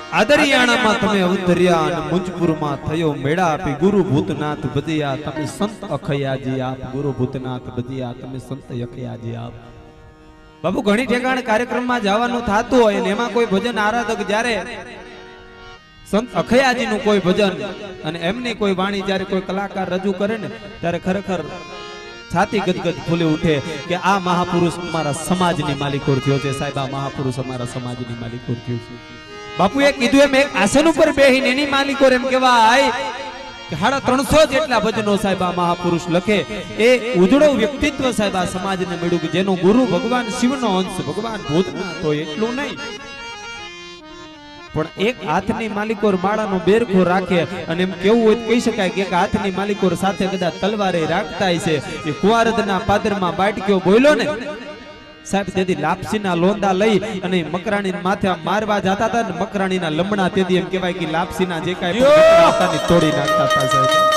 આદરિયાણામાં તમે અવતર્યા અને મુંજપુરમાં થયો મેળા આપી ગુરુ ભૂતનાથ ભજિયા તમે સંત અખયાજી આપ ગુરુ ભૂતનાથ ભજિયા તમે સંત અખયાજી આપ બાપુ ઘણી ઠેકાણ કાર્યક્રમમાં જવાનું થતું હોય અને એમાં કોઈ ભજન આરાધક જ્યારે સંત અખયાજી નું કોઈ ભજન અને એમની કોઈ વાણી જ્યારે કોઈ કલાકાર રજૂ કરે ને ત્યારે ખરેખર છાતી ગદગદ ફૂલી ઉઠે કે આ મહાપુરુષ અમારા સમાજની માલિકોર થયો છે સાહેબ આ મહાપુરુષ અમારા સમાજની માલિકોર થયો છે બાપુએ કીધું એમ એક આસન ઉપર બેહીને એની માલિકોર એમ કહેવાય કે 350 જેટલા ભજનો સાહેબ આ મહાપુરુષ લખે એ ઉજળો વ્યક્તિત્વ સાહેબ આ સમાજને મળ્યું કે જેનો ગુરુ ભગવાન શિવનો અંશ ભગવાન ભૂતનાથ તો એટલું નહીં પણ એક હાથની માલિકોર માળાનો બેરખો રાખે અને એમ કેવું હોય કહી શકાય કે એક હાથની માલિકોર સાથે કદાચ તલવારે રાખતા છે એ કુવારદના પાદરમાં બાટક્યો બોલ્યો ને સાહેબ તેથી લાપસીના લોંદા લઈ અને મકરાણી માથે મારવા જતા હતા ને મકરાણીના લમણા તેથી એમ કહેવાય કે લાપસીના જે કાંઈ હતા તોડી નાખતા હતા સાહેબ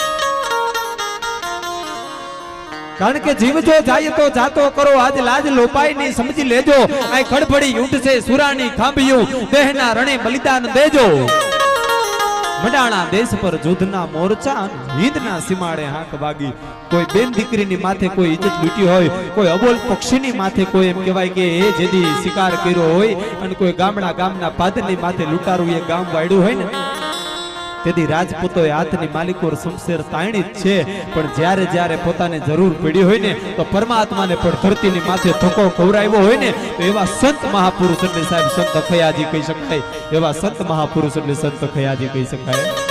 કારણ કે જીવ જો જાય તો જાતો કરો આજ લાજ લોપાઈ ની સમજી લેજો આ ખડભડી ઉઠશે સુરાની ખાંભિયું દેહના રણે બલિદાન દેજો મડાણા દેશ પર યુદ્ધના મોરચા હિંદના સીમાડે હાંક વાગી કોઈ બેન દીકરીની માથે કોઈ ઇજ્જત લૂટી હોય કોઈ અબોલ પક્ષીની માથે કોઈ એમ કહેવાય કે એ જેદી શિકાર કર્યો હોય અને કોઈ ગામના પાદરની માથે લૂંટારું એ ગામ વાડ્યું હોય ને તેથી રાજપૂતોએ હાથની માલિકોર શમશેર તાણી જ છે પણ જ્યારે જ્યારે પોતાને જરૂર પડી હોય ને તો પરમાત્માને પણ ધરતીની માથે ધક્કો ખવરાવ્યો હોય ને તો એવા સંત મહાપુરુષ એટલે સાહેબ સંત અખયાજી કહી શકાય એવા સંત મહાપુરુષ એટલે સંત અખયાજી કહી શકાય